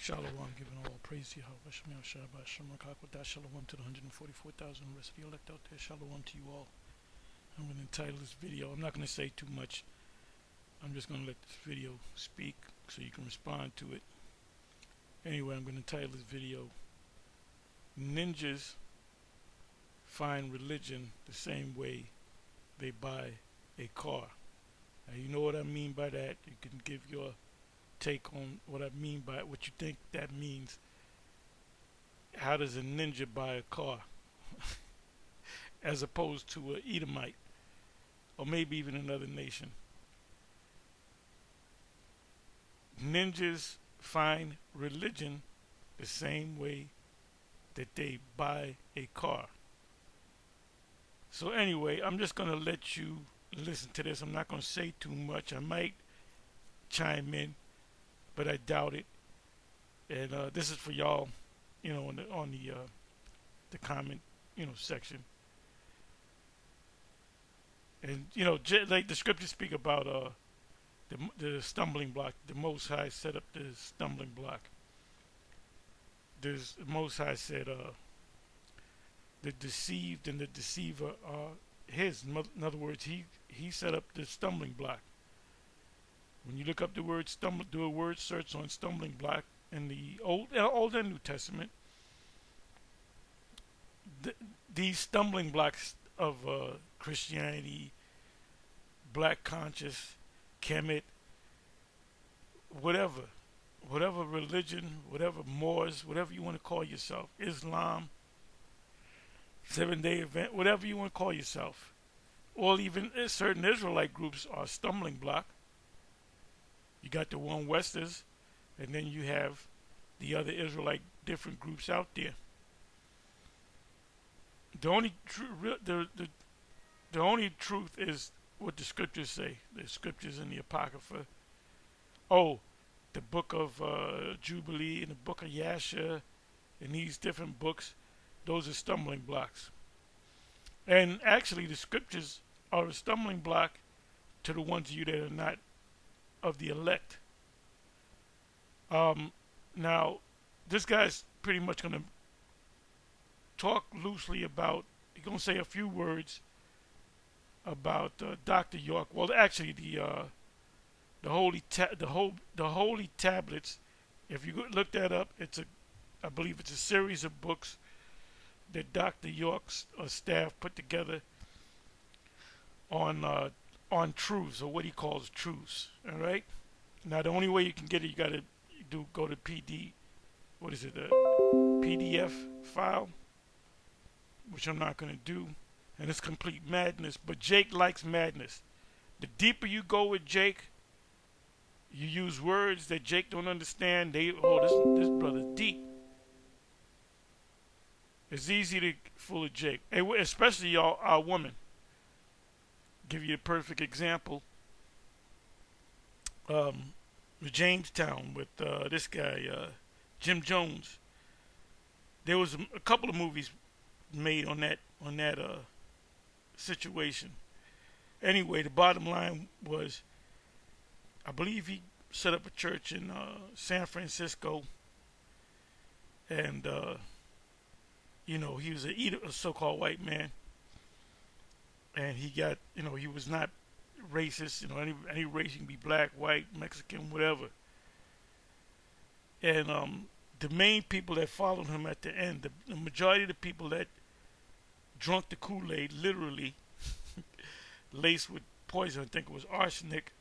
Shalom, giving all praise to Yahweh, Shemel Shabbat, Shemrakakwadah, Shalom to the 144,000 rest of the elect out there. Shalom to you all. I'm going to entitle this video, I'm not going to say too much. I'm just going to let this video speak so you can respond to it. Anyway, I'm going to title this video, Ninjas Find Religion the Same Way They Buy a Car. Now, you know what I mean by that. You can give your take on what I mean by it, what you think that means. How does a ninja buy a car as opposed to an Edomite or maybe even another nation? Ninjas find religion the same way that they buy a car. So anyway, I'm just going to let you listen to this. I'm not going to say too much. I might chime in, but I doubt it. And this is for y'all, you know, on the comment, you know, section. And you know, like the scriptures speak about the stumbling block. The Most High set up the stumbling block. The Most High said, the deceived and the deceiver are his. In other words, he set up the stumbling block. When you look up the word stumble, do a word search on stumbling block in the Old and New Testament. These stumbling blocks of Christianity, black conscious, Kemet, whatever religion, whatever Moors, whatever you want to call yourself, Islam, Seven-Day Event, whatever you want to call yourself, or even certain Israelite groups are stumbling block. You got the One Westers, and then you have the other Israelite different groups out there. The only truth is what the scriptures say. The scriptures in the Apocrypha. Oh, the book of Jubilee and the book of Yasha, and these different books, those are stumbling blocks. And actually, the scriptures are a stumbling block to the ones of you that are not of the elect. Now, this guy's pretty much going to talk loosely about. He's going to say a few words about Dr. York. Well, actually, the holy tablets. If you look that up, I believe it's a series of books that Dr. York's staff put together on truths, or what he calls truths. All right. Now, the only way you can get it, you got to go to PDF file, which I'm not going to do, and it's complete madness. But Jake likes madness. The deeper you go with Jake, you use words that Jake don't understand. This brother's deep. It's easy to fool a Jake, especially y'all, our women. Give you a perfect example. Jonestown with this guy, Jim Jones. There was a couple of movies made on that situation. Anyway, the bottom line was, I believe he set up a church in San Francisco, and you know, he was a so-called white man, and he got, you know, he was not racist, you know, any race, you can be black, white, Mexican, whatever. And the main people that followed him at the end, the majority of the people that drunk the Kool-Aid, literally laced with poison, I think it was arsenic,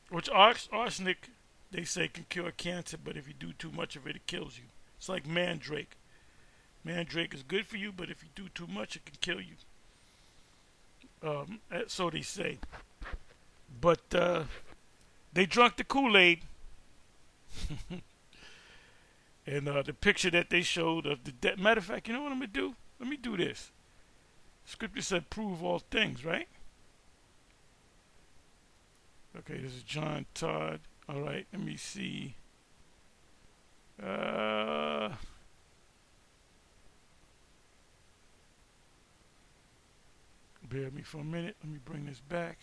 which arsenic, they say, can cure cancer, but if you do too much of it, it kills you. It's like mandrake. Mandrake is good for you, but if you do too much, it can kill you. So they say. But they drunk the Kool-Aid. And the picture that they showed of the matter of fact, you know what I'm going to do? Let me do this. Scripture said, prove all things, right? Okay, this is John Todd. All right, let me see. Bear with me for a minute. Let me bring this back.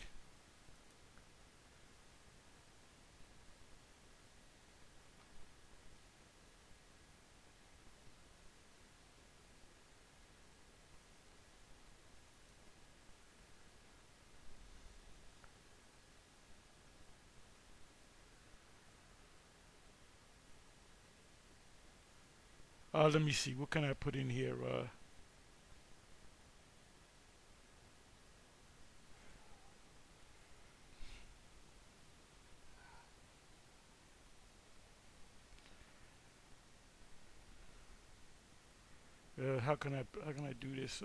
Let me see. What can I put in here? How can I do this?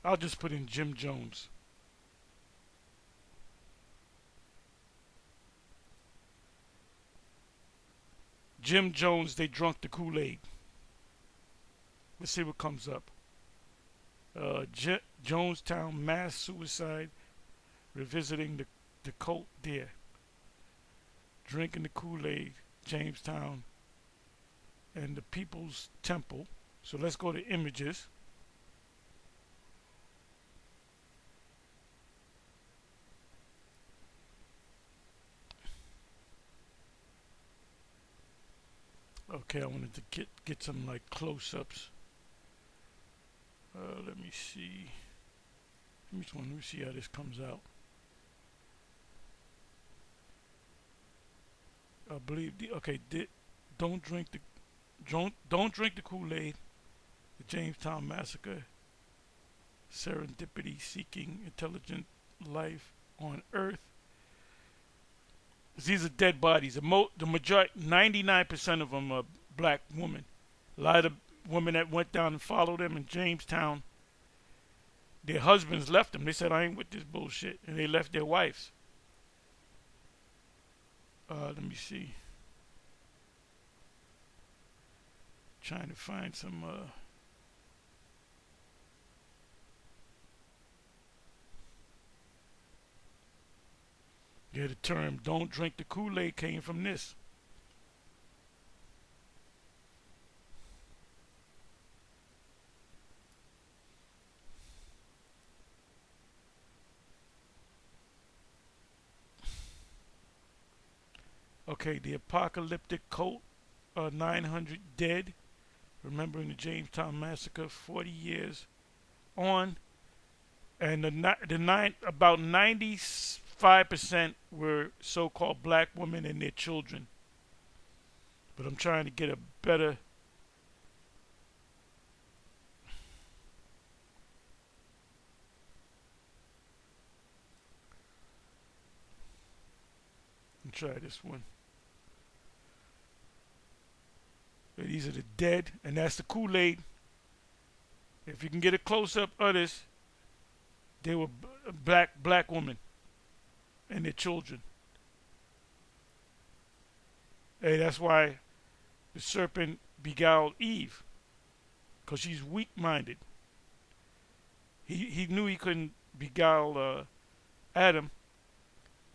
I'll just put in Jim Jones. Jim Jones, they drunk the Kool-Aid. Let's see what comes up. Jonestown mass suicide, revisiting the cult there. Drinking the Kool-Aid, Jamestown, and the People's Temple. So let's go to images. Okay, I wanted to get some like close-ups. Let me see. Let me see how this comes out. I believe don't drink the Kool-Aid. The Jamestown massacre. Serendipity, seeking intelligent life on Earth. These are dead bodies. The majority, 99% of them are black women. A lot of the women that went down and followed them in Jamestown, their husbands left them. They said, I ain't with this bullshit. And they left their wives. Let me see. Trying to find some... Yeah, the term "don't drink the Kool-Aid" came from this. Okay, the apocalyptic cult, 900 dead, remembering the Jamestown massacre 40 years on, and about 95% were so-called black women and their children. But I'm trying to get a better... Let me try this one. These are the dead, and that's the Kool-Aid. If you can get a close-up of this, they were black women and their children. Hey, that's why the serpent beguiled Eve, because she's weak-minded. He knew he couldn't beguile Adam.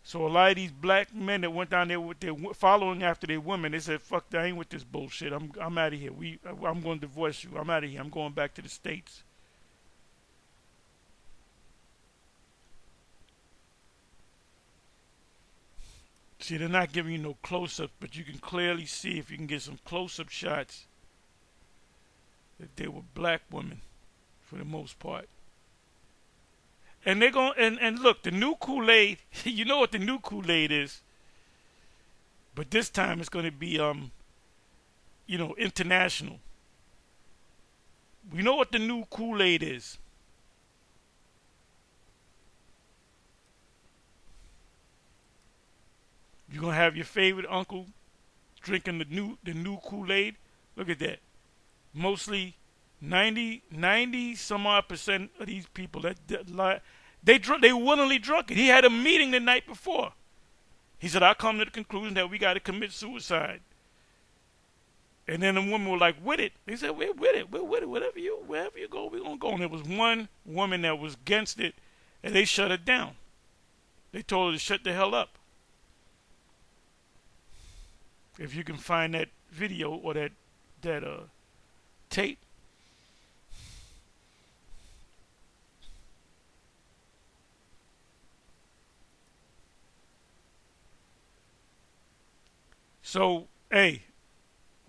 So a lot of these black men that went down there with their following after their women, they said, "Fuck, I ain't with this bullshit. I'm out of here. I'm going to divorce you. I'm out of here. I'm going back to the States." See, they're not giving you no close-ups, but you can clearly see, if you can get some close-up shots, that they were black women for the most part. And they're going and look, the new Kool-Aid, you know what the new Kool-Aid is. But this time it's going to be international. We know what the new Kool-Aid is. You're going to have your favorite uncle drinking the new Kool-Aid. Look at that. Mostly 90 some odd percent of these people they willingly drunk it. He had a meeting the night before. He said, "I come to the conclusion that we got to commit suicide." And then the woman was like, "With it." He said, "We're with it. We're with it. Wherever you go, we're gonna go." And there was one woman that was against it, and they shut her down. They told her to shut the hell up. If you can find that video or that tape. So, hey,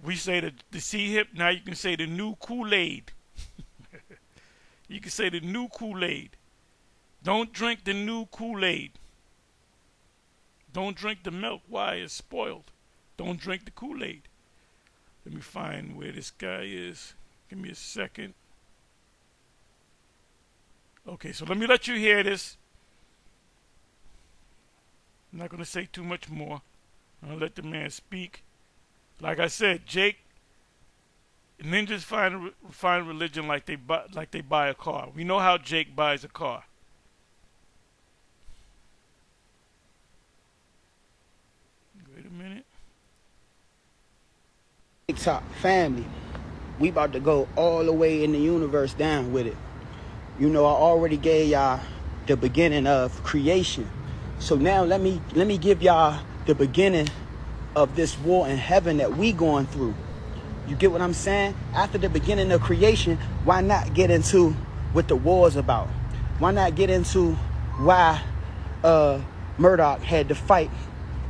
we say the C-hip, now you can say the new Kool-Aid. You can say the new Kool-Aid. Don't drink the new Kool-Aid. Don't drink the milk. Why? It's spoiled. Don't drink the Kool-Aid. Let me find where this guy is. Give me a second. Okay, so let me let you hear this. I'm not going to say too much more. I'm going to let the man speak. Like I said, Jake, ninjas find religion like they buy a car. We know how Jake buys a car. Wait a minute. TikTok family, we about to go all the way in the universe down with it. You know, I already gave y'all the beginning of creation. So now let me give y'all the beginning of this war in heaven that we going through. You get what I'm saying? After the beginning of creation, why not get into what the war is about? Why not get into why Murdoch had to fight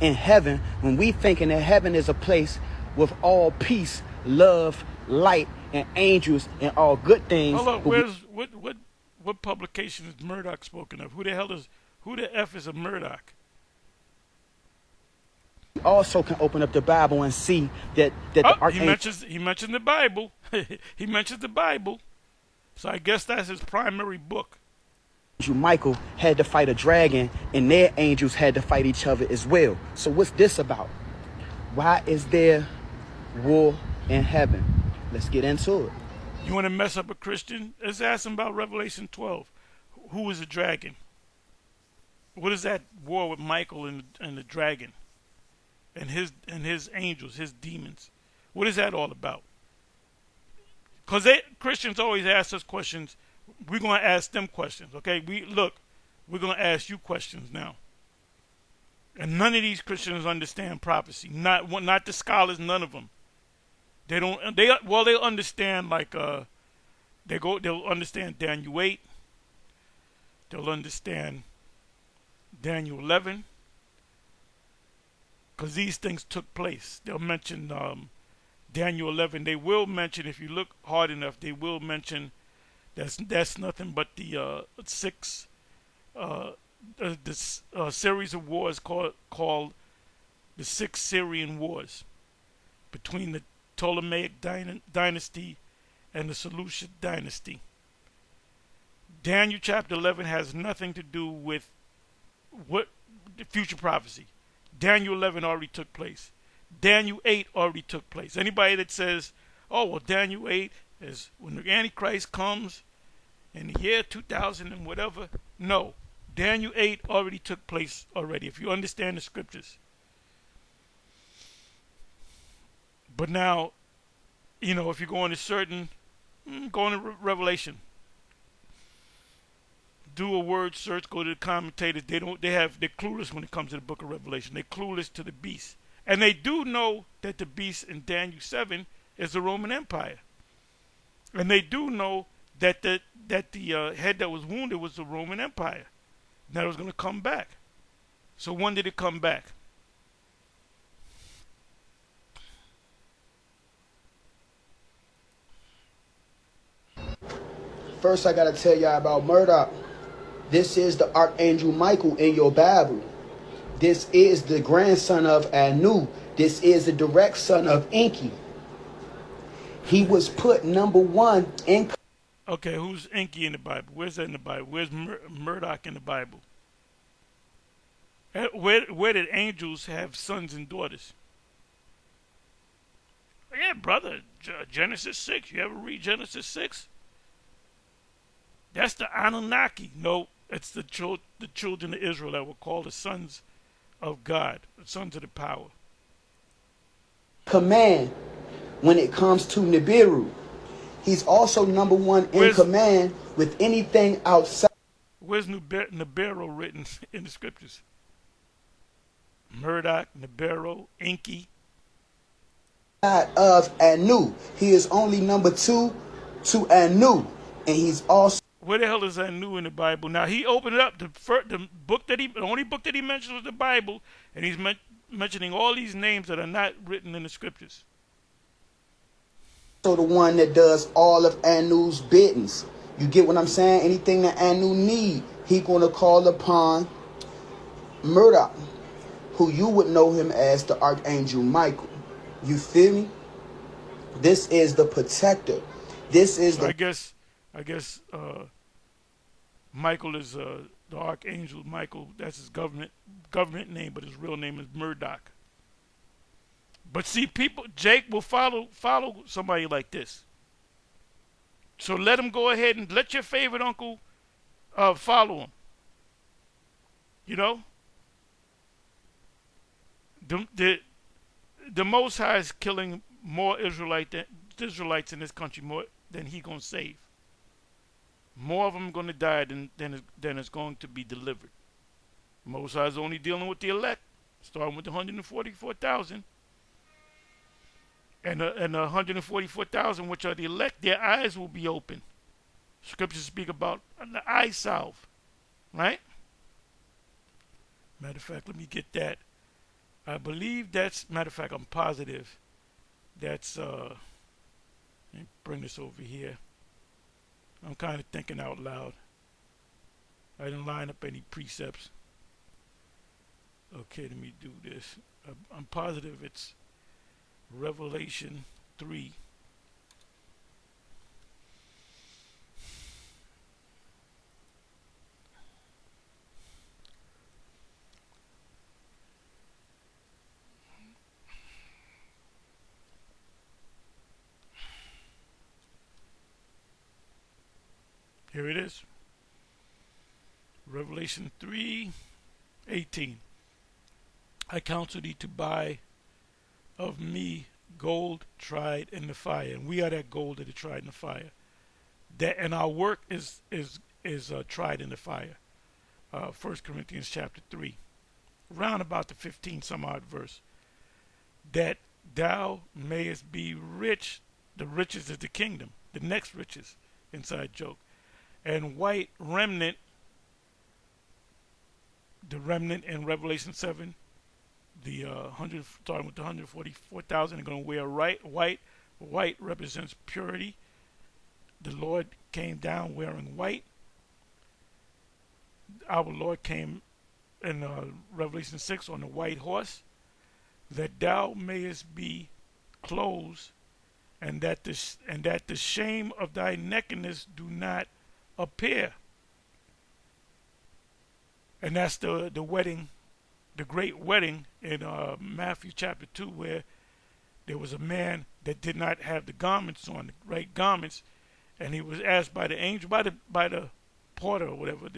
in heaven when we thinking that heaven is a place with all peace, love, light, and angels and all good things. Hold on, what publication is Murdoch spoken of? Who the F is a Murdoch? We also can open up the Bible and see that the archangel. He mentioned the Bible. He mentions the Bible. So I guess that's his primary book. Michael had to fight a dragon, and their angels had to fight each other as well. So what's this about? Why is there war in heaven? Let's get into it. You want to mess up a Christian? Let's ask him about Revelation 12. Who is the dragon? What is that war with Michael and the dragon and his angels, his demons? What is that all about? Because Christians always ask us questions. We're going to ask them questions, okay? We're going to ask you questions now. And none of these Christians understand prophecy. Not the scholars, none of them. They don't. They'll understand they'll understand Daniel 8. They'll understand Daniel 11, because these things took place. They'll mention Daniel 11. They will mention, if you look hard enough, they will mention that's nothing but the series of wars called the 6 Syrian Wars between the Ptolemaic dynasty and the Seleucid dynasty. Daniel chapter 11 has nothing to do with what the future prophecy. Daniel 11 already took place. Daniel 8 already took place. Anybody that says, oh, well, Daniel 8 is when the Antichrist comes in the year 2000 and whatever. No, Daniel 8 already took place already, if you understand the scriptures. But now, if you go into Revelation, do a word search, go to the commentators. They're clueless when it comes to the book of Revelation. They're clueless to the beast. And they do know that the beast in Daniel 7 is the Roman Empire. And they do know that the head that was wounded was the Roman Empire. And that it was going to come back. So when did it come back? First, I got to tell y'all about Murdoch. This is the Archangel Michael in your Bible. This is the grandson of Anu. This is the direct son of Enki. He was put number 1 in... Okay, who's Enki in the Bible? Where's that in the Bible? Where's Murdoch in the Bible? Where did angels have sons and daughters? Yeah, brother, Genesis 6. You ever read Genesis 6? That's the Anunnaki. No, it's the children of Israel that were called the sons of God, the sons of the power. Command when it comes to Nibiru. He's also number 1 in command with anything outside. Where's Nibiru written in the scriptures? Murdoch, Nibiru, Enki. Of Anu. He is only number 2 to Anu. And he's also... Where the hell is Anu in the Bible? Now, he opened it up. The only book that he mentions was the Bible. And he's mentioning all these names that are not written in the scriptures. So the one that does all of Anu's biddings. You get what I'm saying? Anything that Anu need, he going to call upon Murdoch, who you would know him as the Archangel Michael. You feel me? This is the protector. This is so the... I guess Michael is the Archangel Michael. That's his government name, but his real name is Murdoch. But see, Jake will follow somebody like this. So let him go ahead and let your favorite uncle follow him. You know, the Most High is killing more Israelites in this country more than he gonna save. More of them are gonna die than is going to be delivered. Most High is only dealing with the elect, starting with the 144,000. And the 144,000, which are the elect, their eyes will be open. Scriptures speak about the eye salve, right? Matter of fact, let me get that. I believe that's, matter of fact, I'm positive. That's, let me bring this over here. I'm kind of thinking out loud. I didn't line up any precepts. Okay, let me do this. I'm positive it's Revelation 3. Here it is. Revelation 3:18. I counsel thee to buy of me gold tried in the fire, and we are that gold that is tried in the fire. That, and our work is tried in the fire. 1 Corinthians chapter 3, round about the 15 some odd verse. That thou mayest be rich. The riches is the kingdom. The next riches, inside joke. And white remnant, the remnant in Revelation 7, the starting with the 144,000 are going to wear white. White represents purity. The Lord came down wearing white. Our Lord came in Revelation 6 on the white horse, that thou mayest be clothed, and that the shame of thy nakedness do not appear. And that's the wedding, the great wedding in Matthew chapter 2, where there was a man that did not have the garments on, the right garments, and he was asked by the angel, by the porter or whatever,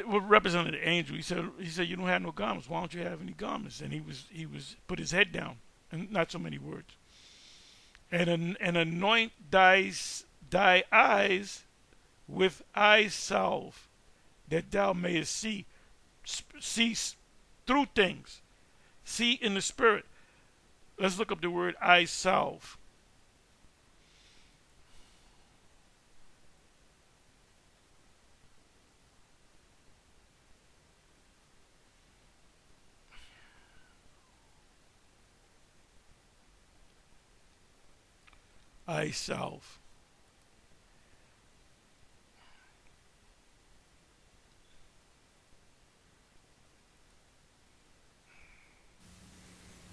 what represented the angel. He said, you don't have no garments. Why don't you have any garments? And he was put his head down, and not so many words. And anoint thy eyes with eye salve, that thou mayest see through things, see in the spirit. Let's look up the word eye salve. Eye salve.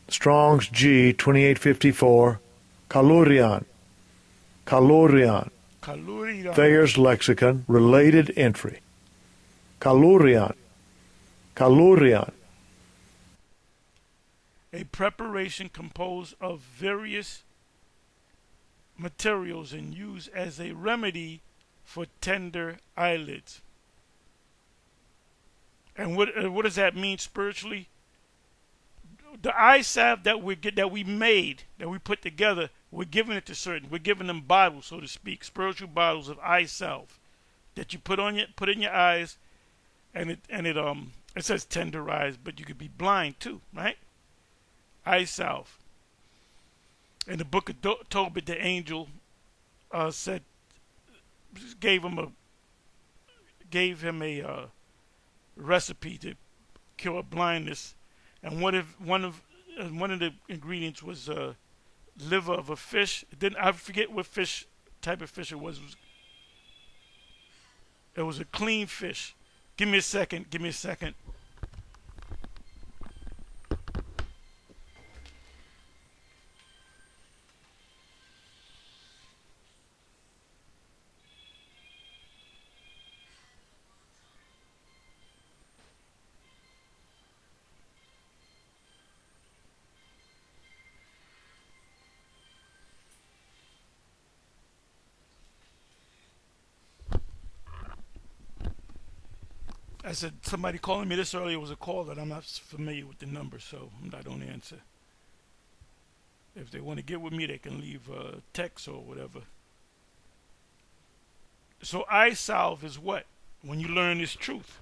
Strong's G 2854, Kalurian. Thayer's Lexicon, related entry. Kalurian. A preparation composed of various materials and used as a remedy for tender eyelids. And what does that mean spiritually? The eye salve that we put together, we're giving it to certain. We're giving them bottles, so to speak, spiritual bottles of eye salve that you put in your eyes, and it says tenderize, but you could be blind too, right? Eye salve. In the book of Tobit, the angel gave him a recipe to cure blindness. And one of the ingredients was liver of a fish. I forget what type of fish it was. It was a clean fish. Give me a second. I said somebody calling me this earlier was a call that I'm not familiar with the number, so I don't answer. If they want to get with me, they can leave a text or whatever. So eye salve is what? When you learn this truth.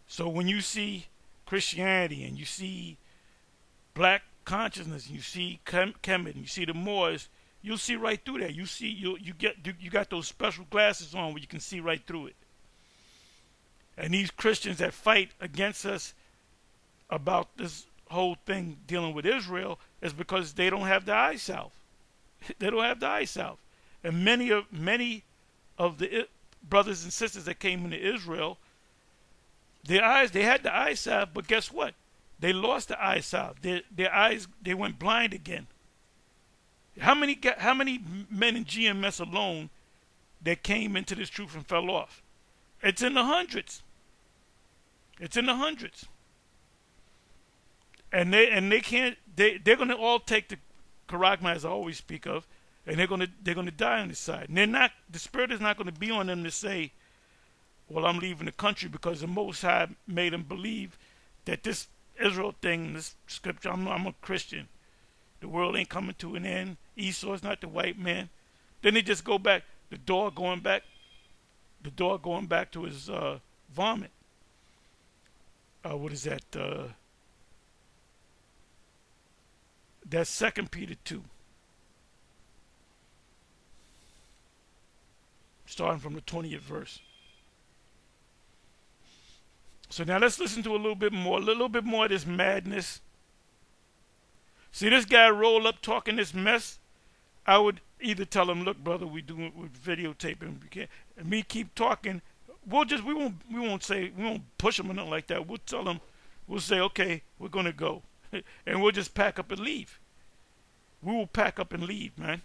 So when you see Christianity and you see black consciousness, and you see Kemet, and you see the Moors, you'll see right through that. You got those special glasses on where you can see right through it. And these Christians that fight against us about this whole thing dealing with Israel is because they don't have the eye salve. They don't have the eye salve. And many of the brothers and sisters that came into Israel, they had the eye salve, but guess what? They lost the eye salve. Their eyes, they went blind again. How many men in GMS alone that came into this truth and fell off? It's in the hundreds. It's in the hundreds. And they're going to all take the charagma, as I always speak of, and they're going to die on this side. And the spirit is not going to be on them to say, well, I'm leaving the country, because the Most High made them believe that this Israel thing, this scripture, I'm a Christian. The world ain't coming to an end. Esau's not the white man. Then they just go back, the dog going back to his vomit. What is that? That's 2 Peter 2. Starting from the 20th verse. So now let's listen to a little bit more of this madness. See this guy roll up talking this mess. I would either tell him, look, brother, we're videotaping. We can't. And me keep talking. We won't push him or nothing like that. We'll tell him, we'll say, okay, we're gonna go, and we'll just pack up and leave. We will pack up and leave, man.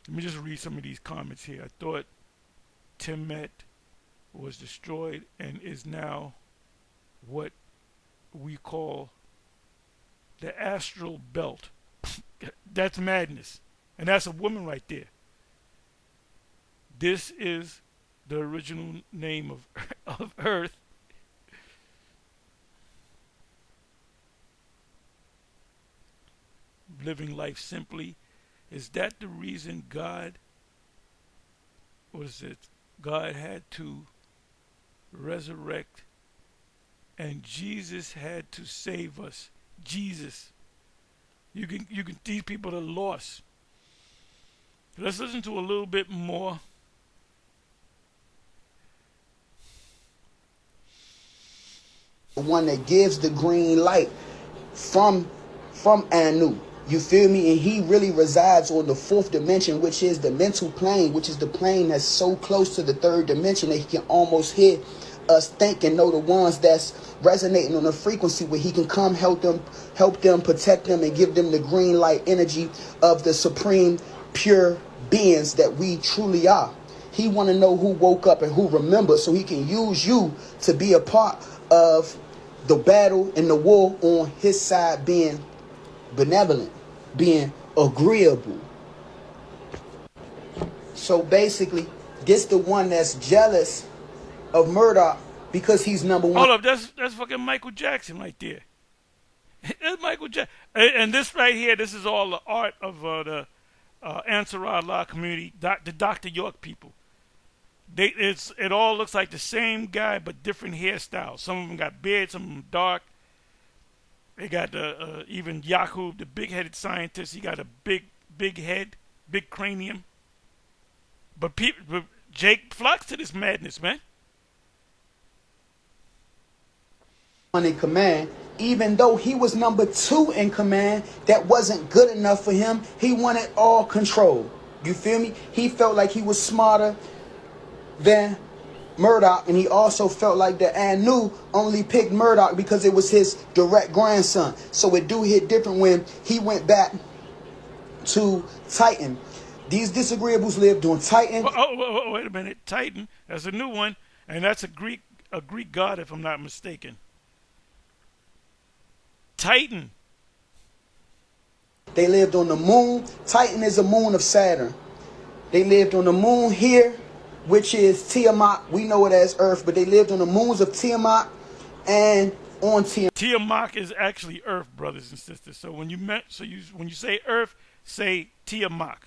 Let me just read some of these comments here. I thought Timet was destroyed and is now what we call the astral belt. That's madness. And that's a woman right there. This is the original name of Earth. Living life simply. Is that the reason God had to resurrect and Jesus had to save us? Jesus. You can these people are lost. Let's listen to a little bit more. The one that gives the green light from Anu. You feel me? And he really resides on the fourth dimension, which is the mental plane, which is the plane that's so close to the third dimension that he can almost hear us think and know the ones that's resonating on a frequency where he can come help them, protect them, and give them the green light energy of the supreme pure beings that we truly are. He want to know who woke up and who remembered, so he can use you to be a part of the battle and the war on his side, being benevolent, being agreeable. So basically, this the one that's jealous of Murdoch because he's number one. Hold up, that's fucking Michael Jackson right there. That's Michael Jackson. And this right here, this is all the art of the Ansar Allah community, the Dr. York people. It all looks like the same guy but different hairstyles. Some of them got beards, some of them dark. They got even Yakub, the big-headed scientist. He got a big head, big cranium. But Jake flocks to this madness, man. In command, even though he was number 2 in command, that wasn't good enough for him. He wanted all control. You feel me? He felt like he was smarter than Murdoch, and he also felt like the Anu only picked Murdoch because it was his direct grandson. So it do hit different when he went back to Titan. These disagreeables lived on Titan. Oh, wait a minute. Titan, that's a new one, and that's a Greek god, if I'm not mistaken. Titan. They lived on the moon. Titan is a moon of Saturn. They lived on the moon here, which is Tiamat. We know it as Earth, but they lived on the moons of Tiamat and on Tiamat. Tiamat is actually Earth, brothers and sisters. So when you say Earth, say Tiamat.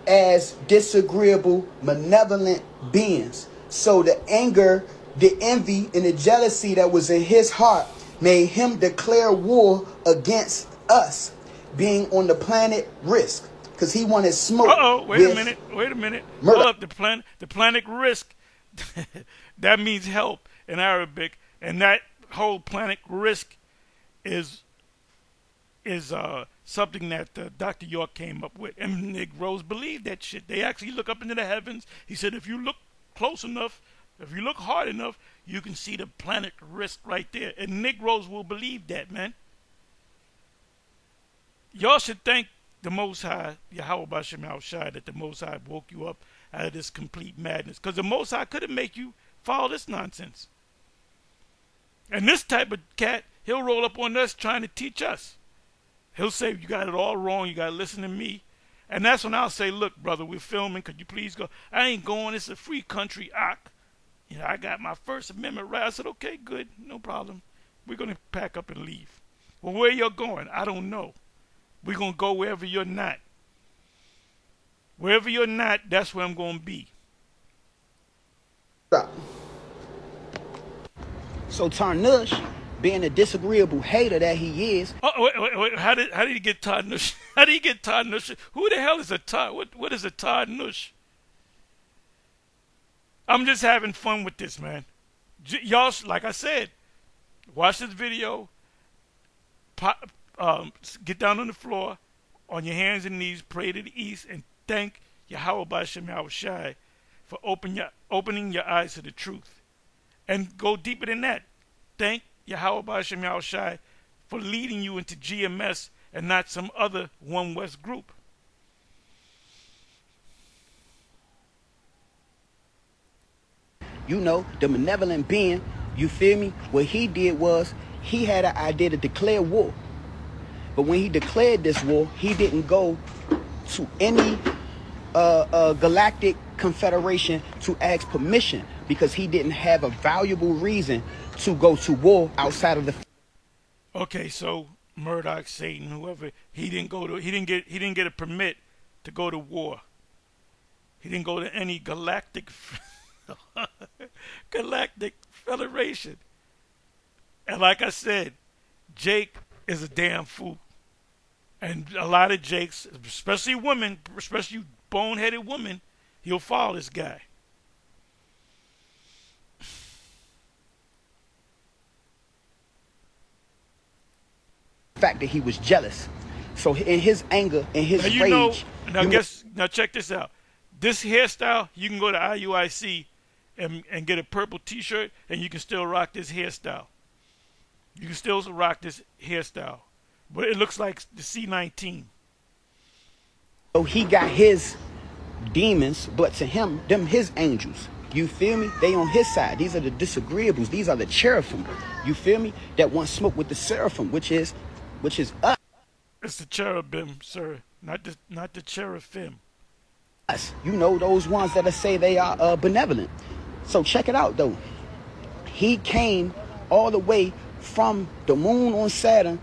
As disagreeable, malevolent beings. So the anger, the envy, and the jealousy that was in his heart made him declare war against us, being on the planet Risk, because he wanted smoke. Wait a minute. Hold up, the planet Risk. That means help in Arabic, and that whole planet Risk is something that Dr. York came up with, and Negroes believe that shit. They actually look up into the heavens. He said, if you look close enough, if you look hard enough, you can see the planet Risk right there, and Negroes will believe that, man. Y'all should thank the Most High, Yahweh Bashem Al-Shai, that the Most High woke you up out of this complete madness, because the Most High couldn't make you follow this nonsense. And this type of cat, he'll roll up on us trying to teach us. He'll say, you got it all wrong, you got to listen to me. And that's when I'll say, look, brother, we're filming, could you please go? I ain't going, it's a free country, I got my First Amendment right. I said, okay, good, no problem. We're going to pack up and leave. Well, where you're going, I don't know. We're going to go wherever you're not. Wherever you're not, that's where I'm going to be. So Tarnush, being a disagreeable hater that he is. Wait. How did he get Tarnush? How did he get Tarnush? Who the hell is a Tar? What is a Tarnush? I'm just having fun with this, man. Y'all, like I said, watch this video. Get down on the floor, on your hands and knees, pray to the east, and thank Yahweh Bashem Yahushai for opening your eyes to the truth. And go deeper than that. Thank Yahweh Bashem Yahushai for leading you into GMS and not some other One West group. You know, the malevolent being, you feel me? What he did was, he had an idea to declare war. But when he declared this war, he didn't go to any galactic confederation to ask permission, because he didn't have a valuable reason to go to war outside of the. Okay, so Murdoch, Satan, whoever, he didn't get a permit to go to war. He didn't go to any galactic federation. And like I said, Jake is a damn fool. And a lot of Jakes, especially women, especially boneheaded women, he'll follow this guy. Fact that he was jealous. So in his anger, in his rage. Now check this out. This hairstyle, you can go to IUIC and get a purple t-shirt, and you can still rock this hairstyle. You can still rock this hairstyle. But it looks like the C-19. So he got his demons, but to him, them his angels. You feel me? They on his side. These are the disagreeables. These are the cherubim. You feel me? That want smoke with the seraphim, which is us. It's the cherubim, sir, not the cherubim. Us. You know, those ones that say they are benevolent. So check it out, though. He came all the way from the moon on Saturn.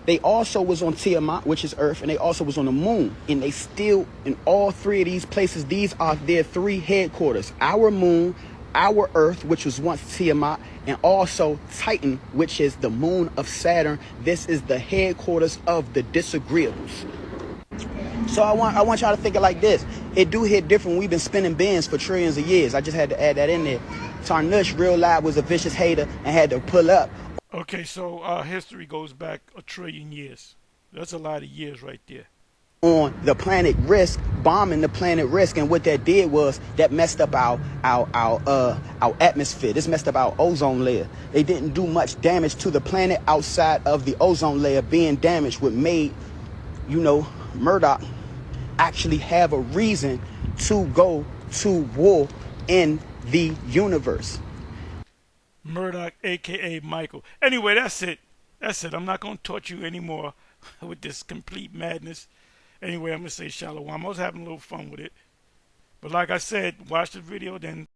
They also was on Tiamat, which is Earth, and they also was on the moon. And they still, in all three of these places, these are their three headquarters. Our moon, our Earth, which was once Tiamat, and also Titan, which is the moon of Saturn. This is the headquarters of the disagreeables. So I want y'all to think it like this. It do hit different. We've been spinning bins for trillions of years. I just had to add that in there. Tarnush, real live, was a vicious hater and had to pull up. Okay, so history goes back 1 trillion years. That's a lot of years right there. On the planet Risk, bombing the planet Risk, and what that did was that messed up our atmosphere. This messed up our ozone layer. They didn't do much damage to the planet outside of the ozone layer being damaged, what made, you know, Murdoch actually have a reason to go to war in the universe. Murdoch, a.k.a. Michael. Anyway, that's it. That's it. I'm not going to torture you anymore with this complete madness. Anyway, I'm going to say shalom. I was having a little fun with it. But like I said, watch the video, then